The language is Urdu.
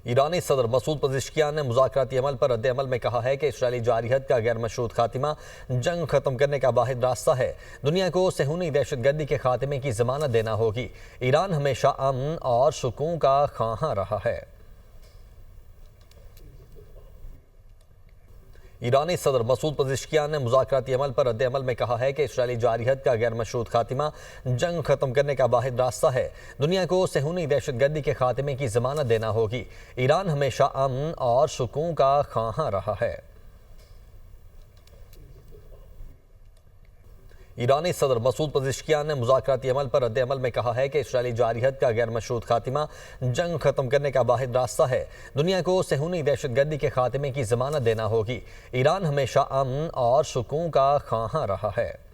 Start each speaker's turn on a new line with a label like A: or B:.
A: ایرانی صدر مسعود پزشکیان نے مذاکراتی عمل پر رد عمل میں کہا ہے کہ اسرائیلی جارحیت کا غیر مشروط خاتمہ جنگ ختم کرنے کا واحد راستہ ہے۔ دنیا کو صہیونی دہشت گردی کے خاتمے کی ضمانت دینا ہوگی۔ ایران ہمیشہ امن اور سکون کا خواہاں رہا ہے۔ ایرانی صدر مسعود پزشکیان نے مذاکراتی عمل پر رد عمل میں کہا ہے کہ اسرائیلی جارحیت کا غیر مشروط خاتمہ جنگ ختم کرنے کا واحد راستہ ہے۔ دنیا کو صہیونی دہشت گردی کے خاتمے کی ضمانت دینا ہوگی۔ ایران ہمیشہ امن اور سکون کا خواہاں رہا ہے۔ ایرانی صدر مسعود پزشکیان نے مذاکراتی عمل پر رد عمل میں کہا ہے کہ اسرائیلی جارحیت کا غیر مشروط خاتمہ جنگ ختم کرنے کا واحد راستہ ہے۔ دنیا کو صہیونی دہشت گردی کے خاتمے کی ضمانت دینا ہوگی۔ ایران ہمیشہ امن اور سکون کا خواہاں رہا ہے۔